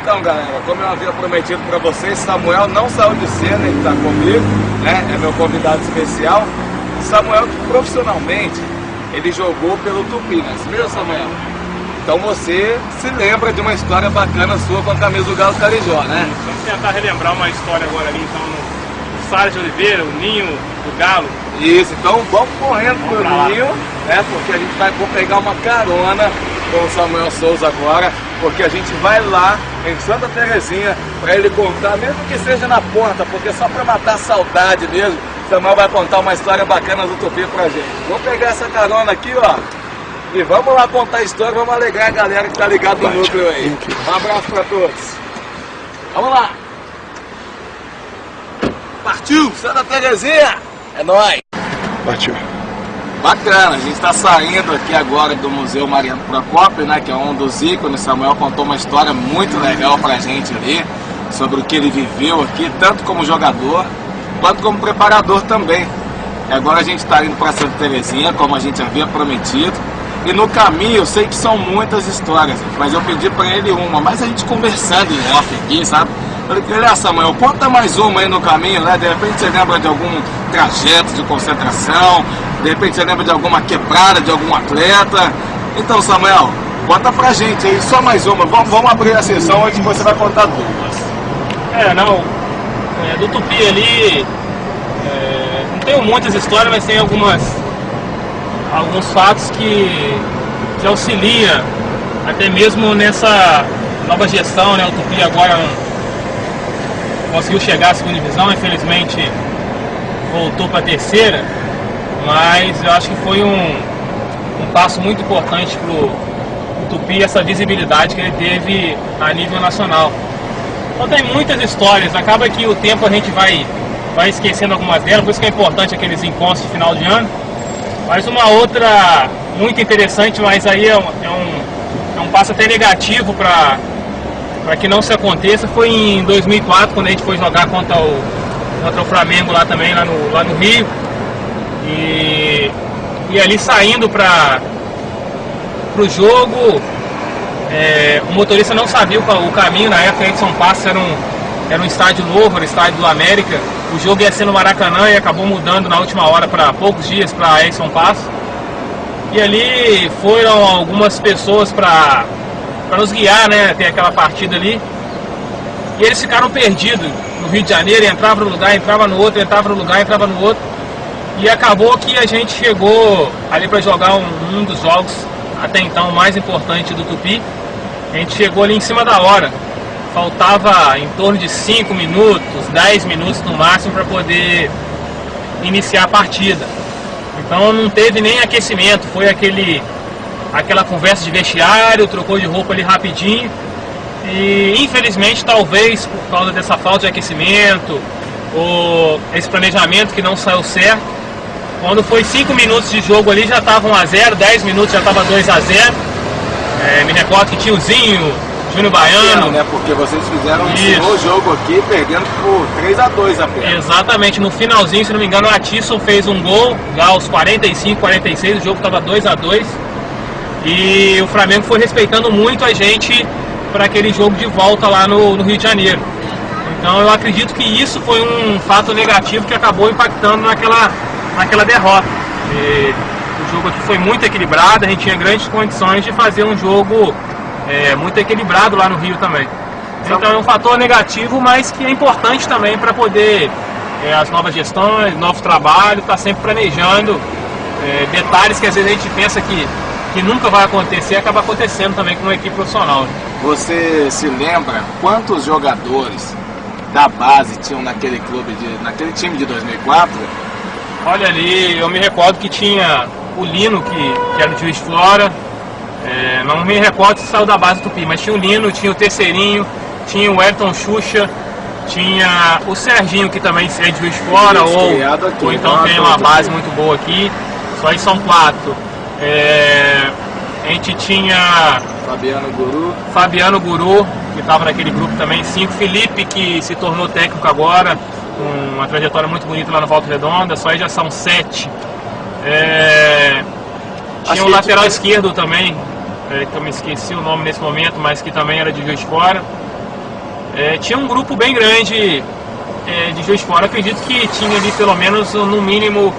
Então, galera, como eu havia prometido para vocês, Samuel não saiu de cena, ele está comigo, né? É meu convidado especial. Samuel, profissionalmente, ele jogou pelo Tupi, né? Meu Samuel. Então você se lembra de uma história bacana sua com a camisa do Galo Carijó, né? Vamos tentar relembrar uma história agora ali, então, no Salles de Oliveira, o ninho do Galo. Isso, então vamos correndo pro ninho, né? Porque a gente vai pegar uma carona com o Samuel Souza agora, porque a gente vai lá em Santa Terezinha para ele contar, mesmo que seja na porta, porque só para matar a saudade mesmo, Samuel vai contar uma história bacana do Tupi pra gente. Vamos pegar essa carona aqui, ó, e vamos lá contar a história, vamos alegrar a galera que tá ligado no núcleo aí. Um abraço para todos. Vamos lá. Partiu, Santa Terezinha! É nóis! Partiu. Bacana, a gente está saindo aqui agora do Museu Mariano Procópio, né, que é um dos ícones. Samuel contou uma história muito legal pra gente ali, sobre o que ele viveu aqui, tanto como jogador, quanto como preparador também. E agora a gente está indo para Santa Terezinha, como a gente havia prometido, e no caminho eu sei que são muitas histórias, mas eu pedi para ele uma, mas a gente conversando em off aqui, sabe? Eu falei, olha, Samuel, conta mais uma aí no caminho, né? De repente você lembra de algum trajeto de concentração, de repente você lembra de alguma quebrada de algum atleta. Então, Samuel, conta pra gente aí, só mais uma. Vamos abrir a sessão onde você vai contar duas. Do Tupi ali, não tenho muitas histórias, mas tem alguns fatos que auxiliam, até mesmo nessa nova gestão, né? O Tupi agora conseguiu chegar à segunda divisão, infelizmente voltou para a terceira, mas eu acho que foi um passo muito importante para o Tupi, essa visibilidade que ele teve a nível nacional. Então tem muitas histórias, acaba que o tempo a gente vai esquecendo algumas delas, por isso que é importante aqueles encontros de final de ano. Mas uma outra muito interessante, mas aí é um passo até negativo para que não se aconteça, foi em 2004, quando a gente foi jogar contra o Flamengo lá também, lá no Rio. E ali saindo para o jogo, o motorista não sabia o caminho. Na época Edson Passos era um estádio novo, era o estádio do América. O jogo ia ser no Maracanã e acabou mudando na última hora, para poucos dias, para Edson Passos. E ali foram algumas pessoas para nos guiar, né, até aquela partida ali. E eles ficaram perdidos no Rio de Janeiro, entrava no lugar, entrava no outro, entrava no lugar, entrava no outro. E acabou que a gente chegou ali para jogar um dos jogos, até então, mais importante do Tupi. A gente chegou ali em cima da hora. Faltava em torno de 5 minutos, 10 minutos no máximo para poder iniciar a partida. Então não teve nem aquecimento, foi aquela conversa de vestiário, trocou de roupa ali rapidinho. E infelizmente, talvez por causa dessa falta de aquecimento, ou esse planejamento que não saiu certo, quando foi 5 minutos de jogo ali já estava 1 a 0, 10 minutos já estava 2 a 0. Me recordo que tinha o Zinho, Júnior Baiano, né? Porque vocês fizeram um jogo aqui perdendo por 3 a 2 apenas. Exatamente, no finalzinho, se não me engano, o Atisson fez um gol, já aos 45, 46, o jogo estava 2 a 2. E o Flamengo foi respeitando muito a gente para aquele jogo de volta lá no Rio de Janeiro. Então eu acredito que isso foi um fato negativo que acabou impactando naquela derrota. E o jogo aqui foi muito equilibrado, a gente tinha grandes condições de fazer um jogo muito equilibrado lá no Rio também. Então é um fator negativo, mas que é importante também para poder as novas gestões, novos trabalhos, estar sempre planejando detalhes que às vezes a gente pensa que nunca vai acontecer, acaba acontecendo também com uma equipe profissional. Você se lembra quantos jogadores da base tinham naquele time de 2004? Olha ali, eu me recordo que tinha o Lino, que era do Juiz de Fora. Não me recordo se saiu da base do Tupi, mas tinha o Lino, tinha o Terceirinho, tinha o Elton Xuxa, tinha o Serginho, que também é de Juiz de Fora, ou então tem uma base muito boa aqui. Só aí são 4. A gente tinha Fabiano Guru, que estava naquele grupo também. 5, Felipe, que se tornou técnico agora, com uma trajetória muito bonita lá no Volta Redonda. Só aí já são 7. Tinha o lateral esquerdo também, que eu me esqueci o nome nesse momento, mas que também era de Juiz de Fora. tinha um grupo bem grande de Juiz de Fora. Acredito que tinha ali pelo menos, no mínimo,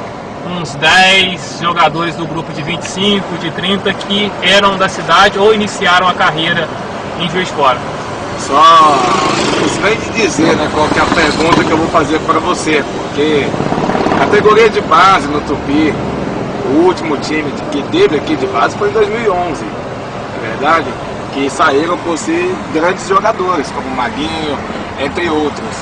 uns 10 jogadores do grupo de 25, de 30 que eram da cidade ou iniciaram a carreira em Juiz de Fora. Só isso vem de dizer, né, qual que é a pergunta que eu vou fazer para você, porque categoria de base no Tupi, o último time que teve aqui de base foi em 2011, é verdade? Que saíram por si grandes jogadores, como Maguinho, entre outros.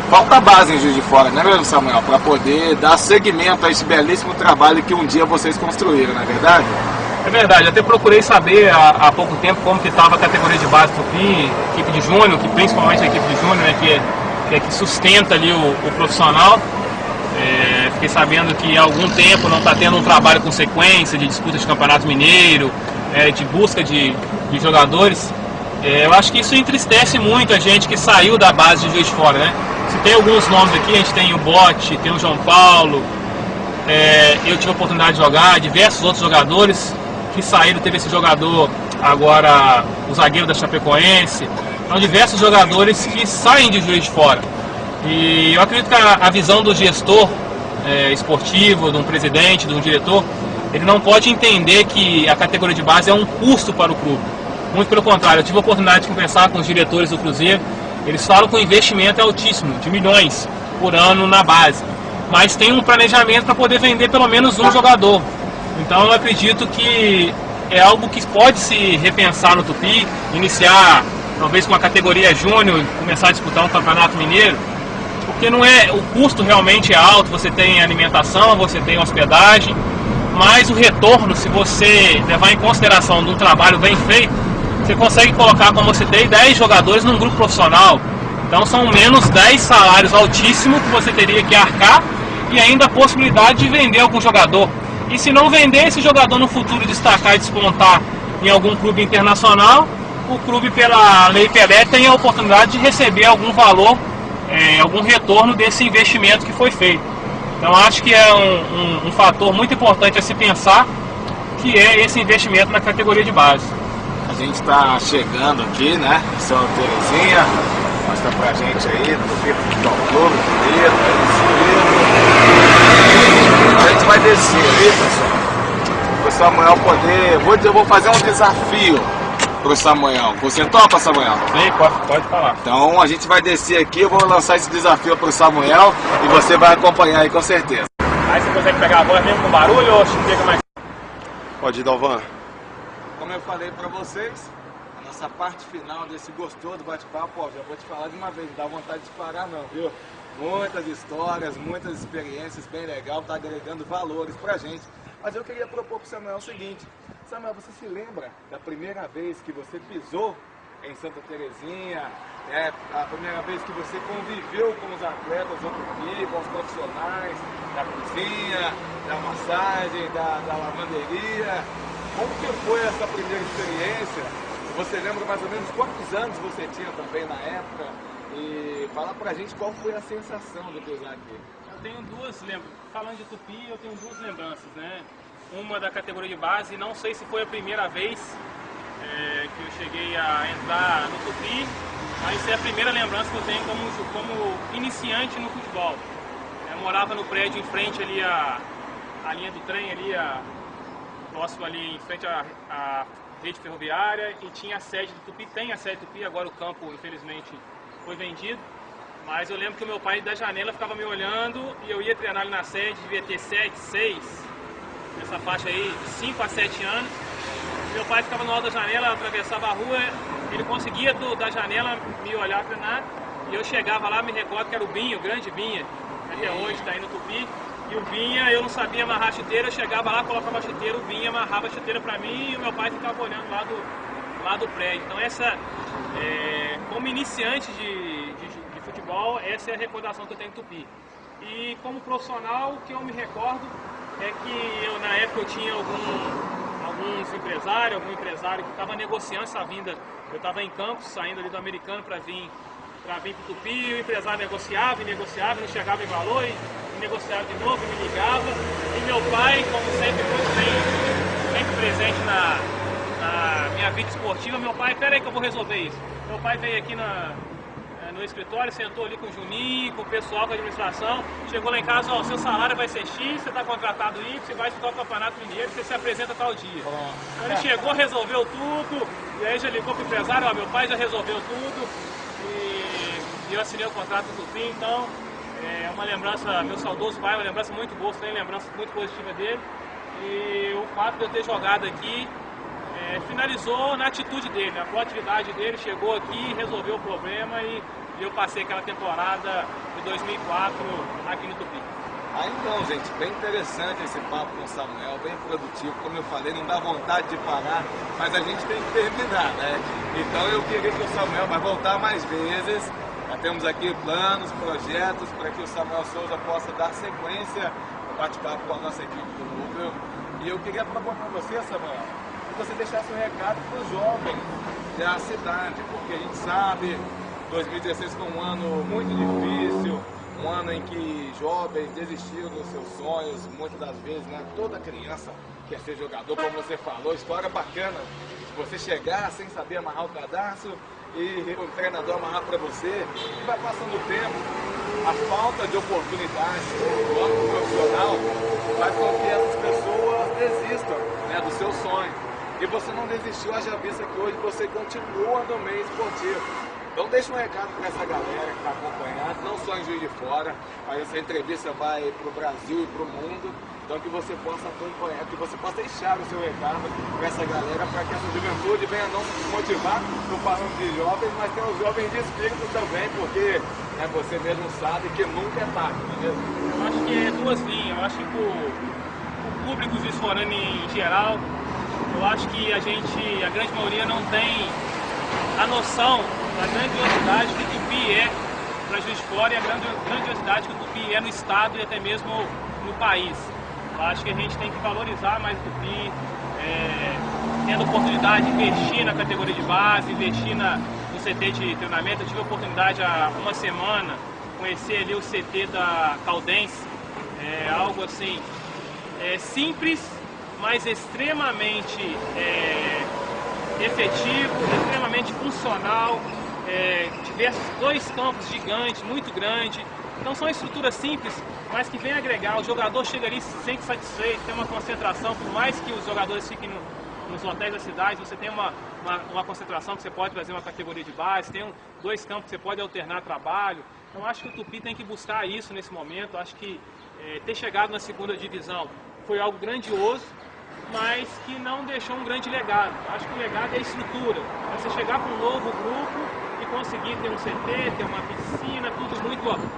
Falta base em Juiz de Fora, né, meu Samuel? Para poder dar seguimento a esse belíssimo trabalho que um dia vocês construíram, não é verdade? É verdade, até procurei saber há pouco tempo como que estava a categoria de base do Tupi, equipe de júnior, que principalmente a equipe de júnior, né, que sustenta ali o profissional. Fiquei sabendo que há algum tempo não está tendo um trabalho com sequência de disputa de campeonato mineiro, de busca de jogadores. Eu acho que isso entristece muito a gente que saiu da base de Juiz de Fora, né? Se tem alguns nomes aqui, a gente tem o Bote, tem o João Paulo, eu tive a oportunidade de jogar, diversos outros jogadores que saíram, teve esse jogador agora, o zagueiro da Chapecoense, são diversos jogadores que saem de Juiz de Fora. E eu acredito que a visão do gestor esportivo, de um presidente, de um diretor, ele não pode entender que a categoria de base é um custo para o clube. Muito pelo contrário, eu tive a oportunidade de conversar com os diretores do Cruzeiro, eles falam que o investimento é altíssimo, de milhões por ano na base, mas tem um planejamento para poder vender pelo menos um jogador. Então eu acredito que é algo que pode se repensar no Tupi, iniciar talvez com a categoria júnior, começar a disputar um campeonato mineiro, porque não é, o custo realmente é alto, você tem alimentação, você tem hospedagem, mas o retorno, se você levar em consideração de um trabalho bem feito, você consegue colocar, como você tem, 10 jogadores num grupo profissional. Então são menos 10 salários altíssimos que você teria que arcar e ainda a possibilidade de vender algum jogador. E se não vender esse jogador no futuro, destacar e despontar em algum clube internacional, o clube, pela Lei Pelé, tem a oportunidade de receber algum valor, algum retorno desse investimento que foi feito. Então acho que é um fator muito importante a se pensar, que é esse investimento na categoria de base. A gente está chegando aqui, né, em Santa Terezinha, mostra pra gente aí, no Tupi Futebol Clube, bonito, a gente vai descer ali, pessoal, pro Samuel poder, eu vou fazer um desafio pro Samuel. Você topa, Samuel? Sim, pode falar. Então a gente vai descer aqui, eu vou lançar esse desafio pro Samuel e você vai acompanhar aí com certeza. Aí você consegue pegar a voz mesmo com barulho ou chega mais? Pode ir, Dalvan. Como eu falei pra vocês, a nossa parte final desse gostoso bate-papo, ó, já vou te falar de uma vez, não dá vontade de parar não, viu? Muitas histórias, muitas experiências, bem legal, tá agregando valores pra gente. Mas eu queria propor pro Samuel o seguinte: Samuel, você se lembra da primeira vez que você pisou em Santa Terezinha? A primeira vez que você conviveu com os atletas do Tupi, com os profissionais da cozinha, da massagem, da lavanderia? Como que foi essa primeira experiência? Você lembra mais ou menos quantos anos você tinha também na época? E fala pra gente qual foi a sensação de pisar aqui. Eu tenho duas lembranças. Falando de Tupi, eu tenho duas lembranças, né? Uma da categoria de base, não sei se foi a primeira vez que eu cheguei a entrar no Tupi, mas é a primeira lembrança que eu tenho como iniciante no futebol. Eu morava no prédio em frente ali a linha do trem, ali próximo ali em frente à rede ferroviária, e tinha a sede do Tupi, tem a sede do Tupi, agora o campo infelizmente foi vendido. Mas eu lembro que o meu pai da janela ficava me olhando e eu ia treinar ali na sede, devia ter 7, 6, nessa faixa aí, de 5 a 7 anos. Meu pai ficava no alto da janela, eu atravessava a rua, ele conseguia da janela me olhar treinar, e eu chegava lá, me recordo que era o Binho, o grande Binha, até hoje está aí no Tupi. E o Binha, eu não sabia amarrar a chuteira, eu chegava lá, colocava a chuteira, o Binha amarrava a chuteira para mim e o meu pai ficava olhando lá do prédio. Então como iniciante de futebol, essa é a recordação que eu tenho em Tupi. E como profissional, o que eu me recordo é que na época eu tinha algum empresário que estava negociando essa vinda. Eu estava em Campos, saindo ali do Americano para vir para o Tupi, o empresário negociava, não chegava em valor, e negociava de novo, me ligava. E meu pai, como sempre, muito presente na minha vida esportiva, meu pai, peraí que eu vou resolver isso. Meu pai veio aqui no escritório, sentou ali com o Juninho, com o pessoal, com a administração, chegou lá em casa, ó, seu salário vai ser X, você está contratado Y, você vai jogar o Campeonato Mineiro, você se apresenta tal dia. Então ele chegou, resolveu tudo, e aí já ligou pro empresário, ó, meu pai já resolveu tudo, e eu assinei o contrato do Tupi, então é uma lembrança, meu saudoso pai, uma lembrança muito boa, tem lembrança muito positiva dele, e o fato de eu ter jogado aqui finalizou na atitude dele, na proatividade dele, chegou aqui, resolveu o problema e eu passei aquela temporada de 2004 aqui no Tupi. Então, gente, bem interessante esse papo com o Samuel, bem produtivo, como eu falei, não dá vontade de parar, mas a gente tem que terminar, né? Então eu queria que o Samuel vai voltar mais vezes, já temos aqui planos, projetos para que o Samuel Souza possa dar sequência ao bate-papo com a nossa equipe do Núcleo. E eu queria propor para você, Samuel, que você deixasse um recado para os jovens da cidade, porque a gente sabe, 2016 foi um ano muito difícil, um ano em que jovens desistiram dos seus sonhos, muitas das vezes, né? Toda criança quer ser jogador, como você falou, história bacana, você chegar sem saber amarrar o cadastro e o treinador amarrar para você, e vai passando o tempo, a falta de oportunidade no âmbito profissional faz com que essas pessoas desistam, né, do seu sonho. E você não desistiu, haja vista que hoje você continua no meio esportivo. Então deixa um recado para essa galera que está acompanhando, não só em Juiz de Fora, mas essa entrevista vai para o Brasil e para o mundo. Então que você possa acompanhar, que você possa deixar o seu recado para essa galera, para que essa juventude venha não se motivar no falando de jovens, mas tem os jovens de espírito também, porque você mesmo sabe que nunca é tarde, não é mesmo? Eu acho que é duas linhas, eu acho que o público juizforano em geral, eu acho que a grande maioria não tem a noção da grandiosidade que o Tupi é para Juiz de Fora e a grandiosidade que o Tupi é no estado e até mesmo no país. Eu acho que a gente tem que valorizar mais o Tupi, tendo oportunidade de investir na categoria de base, investir no CT de treinamento. Eu tive a oportunidade há uma semana conhecer ali o CT da Caldense, algo assim simples, mas extremamente efetivo, extremamente funcional, diversos 2 campos gigantes, muito grande. Então são estruturas simples, mas que vem agregar. O jogador chega ali, se sente satisfeito, tem uma concentração, por mais que os jogadores fiquem nos hotéis da cidade, você tem uma concentração que você pode fazer uma categoria de base, tem 2 campos que você pode alternar trabalho. Então acho que o Tupi tem que buscar isso nesse momento. Acho que ter chegado na 2ª divisão foi algo grandioso, mas que não deixou um grande legado. Acho que o legado é a estrutura. Você chegar com um novo grupo e conseguir ter um CT, ter uma piscina, tudo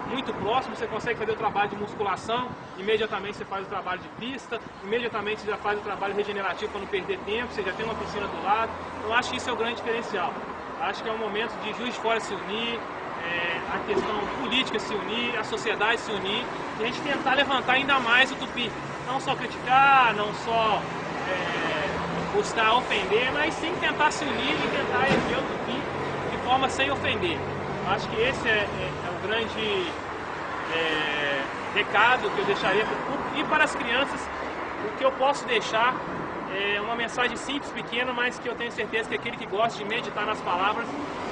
muito próximo, você consegue fazer o trabalho de musculação, imediatamente você faz o trabalho de pista, imediatamente você já faz o trabalho regenerativo para não perder tempo, você já tem uma piscina do lado. Eu acho que isso é o grande diferencial. Acho que é um momento de Juiz de Fora se unir, a questão política se unir, a sociedade se unir, e a gente tentar levantar ainda mais o Tupi. Não só criticar, não só buscar ofender, mas sim tentar se unir e tentar erguer o Tupi de forma sem ofender. Acho que esse é o grande recado que eu deixaria para o público e para as crianças. O que eu posso deixar é uma mensagem simples, pequena, mas que eu tenho certeza que aquele que gosta de meditar nas palavras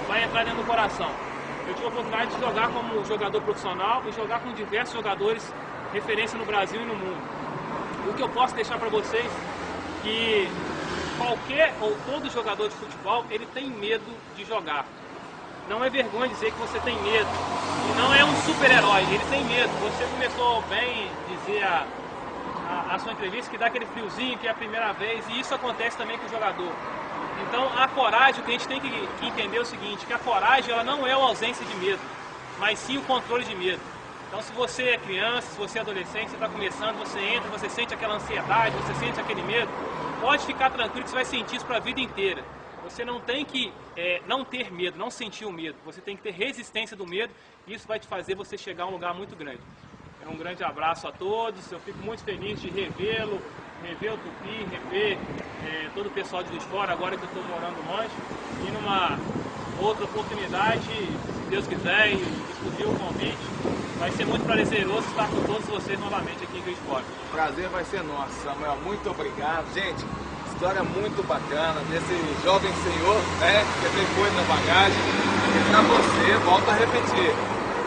vai entrar dentro do coração. Eu tive a oportunidade de jogar como jogador profissional e jogar com diversos jogadores referência no Brasil e no mundo. O que eu posso deixar para vocês que qualquer ou todo jogador de futebol, ele tem medo de jogar. Não é vergonha dizer que você tem medo. E não é um super-herói, ele tem medo. Você começou bem dizer a sua entrevista que dá aquele friozinho, que é a primeira vez, e isso acontece também com o jogador. Então a coragem, o que a gente tem que entender é o seguinte, que a coragem ela não é a ausência de medo, mas sim o controle de medo. Então se você é criança, se você é adolescente, você está começando, você entra, você sente aquela ansiedade, você sente aquele medo, pode ficar tranquilo que você vai sentir isso para a vida inteira. Você não tem que não ter medo, não sentir o medo, você tem que ter resistência do medo, e isso vai te fazer você chegar a um lugar muito grande. Um grande abraço a todos, eu fico muito feliz de revê-lo, rever o Tupi, rever todo o pessoal de Juiz de Fora, agora que eu estou morando longe, e numa outra oportunidade, se Deus quiser, e discutir o convite, vai ser muito prazeroso estar com todos vocês novamente aqui em Juiz de Fora. O prazer vai ser nosso, Samuel, muito obrigado. Gente, história muito bacana desse jovem senhor, né, que tem coisa na bagagem. E para você, volto a repetir,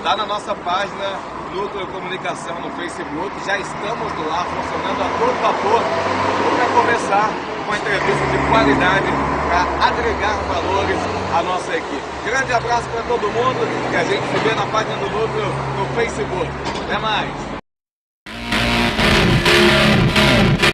lá na nossa página Núcleo Comunicação no Facebook, já estamos lá funcionando a todo vapor para começar uma entrevista de qualidade para agregar valores à nossa equipe. Grande abraço para todo mundo e a gente se vê na página do Núcleo no Facebook. Até mais!